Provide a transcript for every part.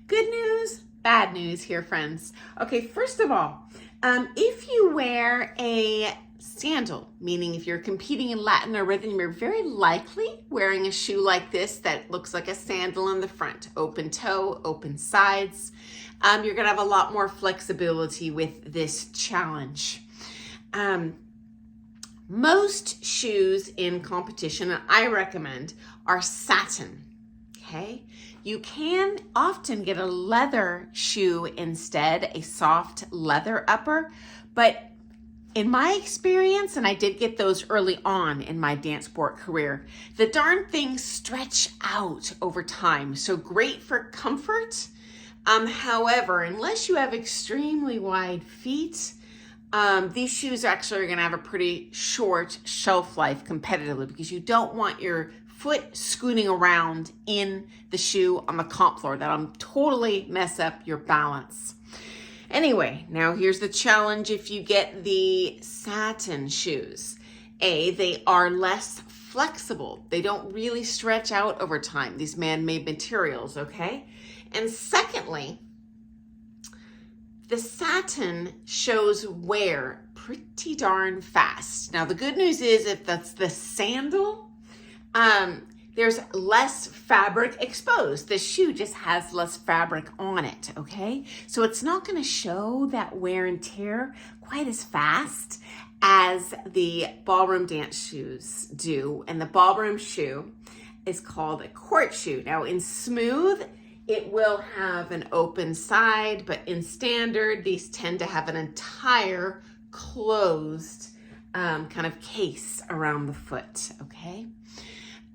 Good news, bad news here, friends. Okay, first of all, if you wear a sandal, meaning if you're competing in Latin or rhythm, you're very likely wearing a shoe like this that looks like a sandal in the front, open toe, open sides. You're gonna have a lot more flexibility with this challenge. Most shoes in competition, and I recommend, are satin. Okay, you can often get a leather shoe instead, a soft leather upper, but in my experience, and I did get those early on in my dance sport career, the darn things stretch out over time. So great for comfort. However, unless you have extremely wide feet, these shoes actually are going to have a pretty short shelf life competitively because you don't want your foot scooting around in the shoe on the comp floor. That'll totally mess up your balance. Anyway, now here's the challenge if you get the satin shoes. They are less flexible. They don't really stretch out over time, these man-made materials, okay? And secondly, the satin shows wear pretty darn fast. Now, the good news is if that's the sandal, there's less fabric exposed. The shoe just has less fabric on it, okay? So it's not gonna show that wear and tear quite as fast as the ballroom dance shoes do. And the ballroom shoe is called a court shoe. Now in smooth, it will have an open side, but in standard, these tend to have an entire closed kind of case around the foot, okay?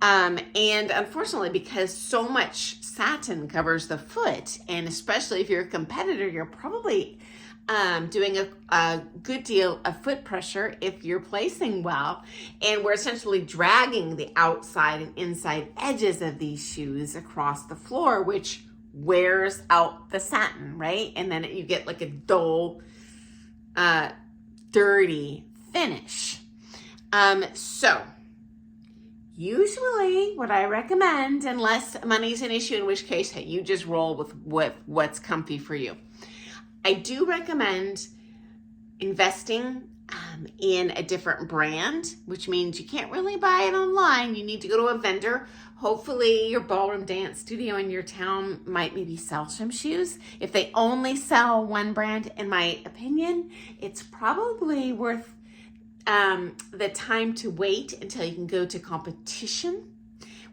And unfortunately, because so much satin covers the foot, and especially if you're a competitor, you're probably doing a good deal of foot pressure if you're placing well. And we're essentially dragging the outside and inside edges of these shoes across the floor, which wears out the satin, right? And then you get like a dull, dirty finish. So usually what I recommend, unless money's an issue, in which case, hey, you just roll with what's comfy for you. I do recommend investing in a different brand, which means you can't really buy it online. You need to go to a vendor. Hopefully your ballroom dance studio in your town might maybe sell some shoes. If they only sell one brand, in my opinion, it's probably worth the time to wait until you can go to competition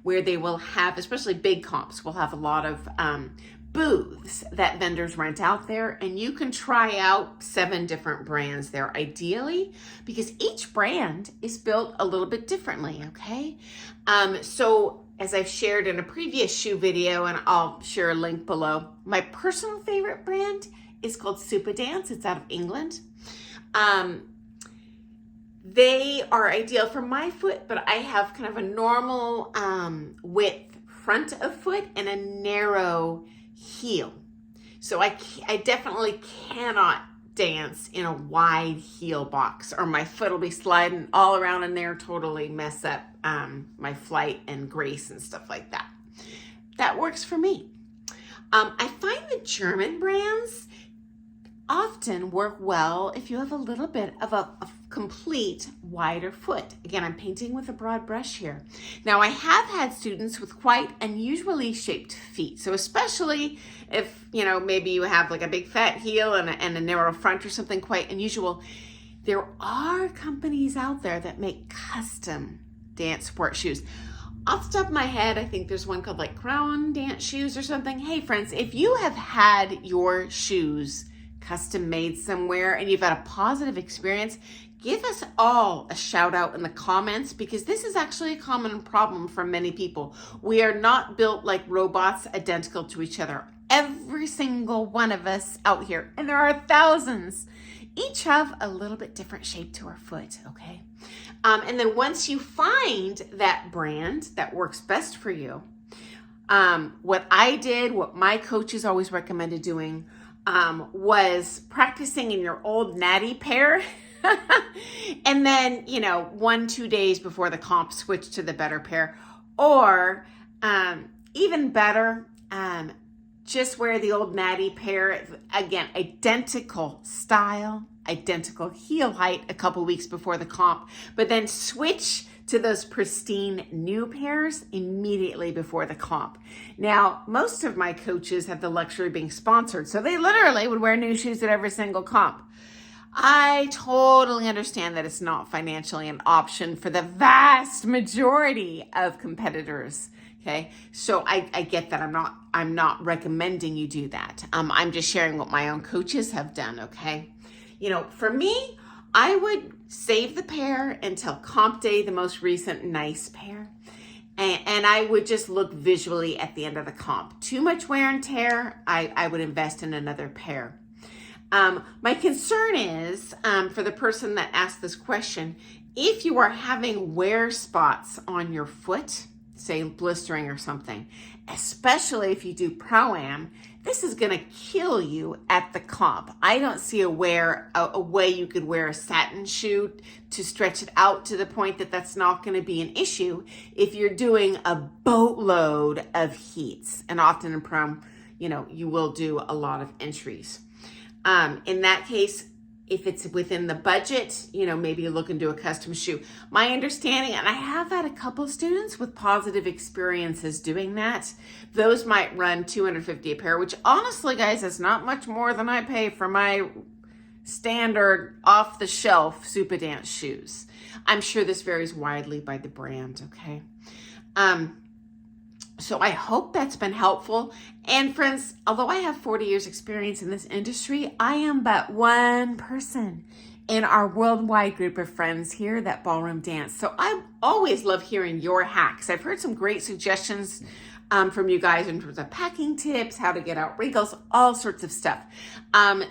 where they will have, especially big comps, will have a lot of booths that vendors rent out there, and you can try out 7 different brands there ideally, because each brand is built a little bit differently, okay? So as I've shared in a previous shoe video, and I'll share a link below, my personal favorite brand is called Super Dance. It's out of England. They are ideal for my foot, but I have kind of a normal width front of foot and a narrow heel. So I definitely cannot dance in a wide heel box, or my foot will be sliding all around in there, totally mess up my flight and grace and stuff like that. That works for me. I find the German brands often work well if you have a little bit of a complete wider foot. Again, I'm painting with a broad brush here. Now, I have had students with quite unusually shaped feet. So especially if, you know, maybe you have like a big fat heel and a narrow front or something quite unusual, there are companies out there that make custom dance sport shoes. Off the top of my head, I think there's one called like Crown Dance Shoes or something. Hey friends, if you have had your shoes custom made somewhere and you've had a positive experience, give us all a shout out in the comments, because this is actually a common problem for many people. We are not built like robots, identical to each other. Every single one of us out here, and there are thousands, each have a little bit different shape to our foot, okay? And then once you find that brand that works best for you, what I did, what my coaches always recommended doing, was practicing in your old natty pair and then, you know, 1-2 days before the comp switch to the better pair, or even better, just wear the old natty pair. Again, identical style, identical heel height a couple weeks before the comp, but then switch to those pristine new pairs immediately before the comp. Now, most of my coaches have the luxury of being sponsored, so they literally would wear new shoes at every single comp. I totally understand that it's not financially an option for the vast majority of competitors. Okay, so I get that. I'm not recommending you do that. I'm just sharing what my own coaches have done. Okay, for me, I would save the pair until comp day, the most recent nice pair, and I would just look visually at the end of the comp. Too much wear and tear, I would invest in another pair. My concern is, for the person that asked this question, if you are having wear spots on your foot, say blistering or something, especially if you do Pro-Am, this is going to kill you at the comp. I don't see a way you could wear a satin shoe to stretch it out to the point that that's not going to be an issue if you're doing a boatload of heats. And often in Pro-Am, you will do a lot of entries. In that case, if it's within the budget, maybe look into a custom shoe. My understanding, and I have had a couple of students with positive experiences doing that, those might run $250 a pair, which honestly, guys, is not much more than I pay for my standard off-the-shelf Super Dance shoes. I'm sure this varies widely by the brand, okay? So I hope that's been helpful. And friends, although I have 40 years experience in this industry, I am but one person in our worldwide group of friends here that ballroom dance. So I always love hearing your hacks. I've heard some great suggestions from you guys in terms of packing tips, how to get out wrinkles, all sorts of stuff.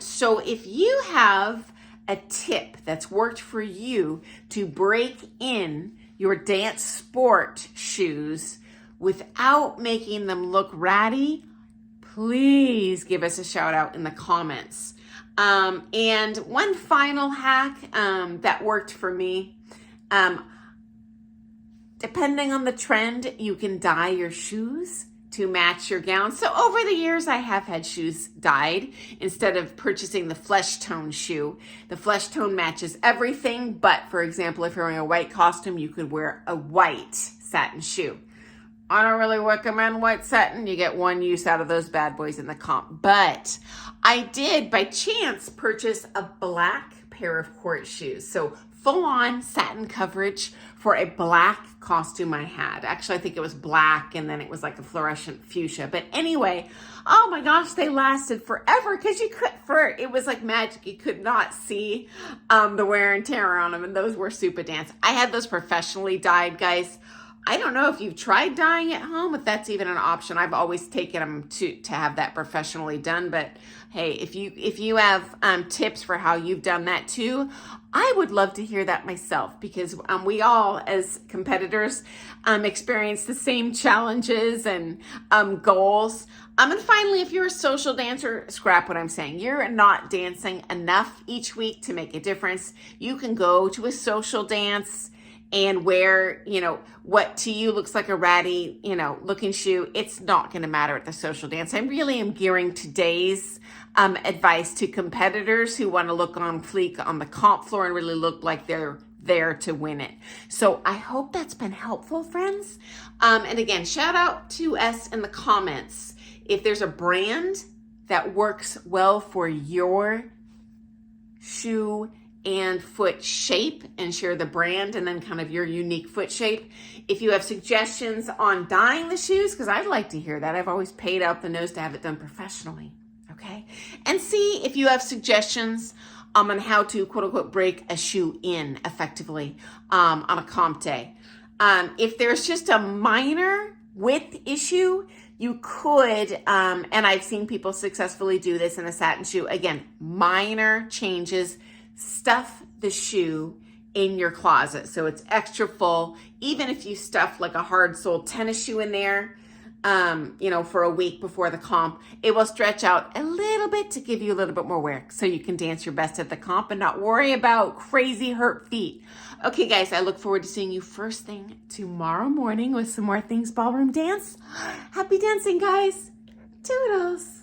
So if you have a tip that's worked for you to break in your dance sport shoes without making them look ratty, please give us a shout out in the comments. And one final hack that worked for me, depending on the trend, you can dye your shoes to match your gown. So over the years, I have had shoes dyed instead of purchasing the flesh tone shoe. The flesh tone matches everything, but for example, if you're wearing a white costume, you could wear a white satin shoe. I don't really recommend white satin. You get one use out of those bad boys in the comp. But I did, by chance, purchase a black pair of court shoes. So full-on satin coverage for a black costume I had. Actually, I think it was black, and then it was like a fluorescent fuchsia. But anyway, oh my gosh, they lasted forever because it was like magic. You could not see the wear and tear on them, and those were Super Dance. I had those professionally dyed, guys. I don't know if you've tried dyeing at home, if that's even an option. I've always taken them to have that professionally done. But hey, if you have tips for how you've done that too, I would love to hear that myself, because we all, as competitors, experience the same challenges and goals. And finally, if you're a social dancer, scrap what I'm saying. You're not dancing enough each week to make a difference. You can go to a social dance and wear, what to you looks like a ratty, looking shoe. It's not going to matter at the social dance. I really am gearing today's advice to competitors who want to look on fleek on the comp floor and really look like they're there to win it. So I hope that's been helpful, friends. And again, shout out to us in the comments if there's a brand that works well for your shoe and foot shape, and share the brand and then kind of your unique foot shape. If you have suggestions on dyeing the shoes, because I'd like to hear that. I've always paid out the nose to have it done professionally, okay? And see if you have suggestions on how to quote unquote break a shoe in effectively on a comp day. If there's just a minor width issue, you could, and I've seen people successfully do this in a satin shoe. Again, minor changes. Stuff the shoe in your closet so it's extra full. Even if you stuff like a hard-soled tennis shoe in there, for a week before the comp, it will stretch out a little bit to give you a little bit more wear so you can dance your best at the comp and not worry about crazy hurt feet. Okay, guys, I look forward to seeing you first thing tomorrow morning with some more Things Ballroom Dance. Happy dancing, guys. Toodles.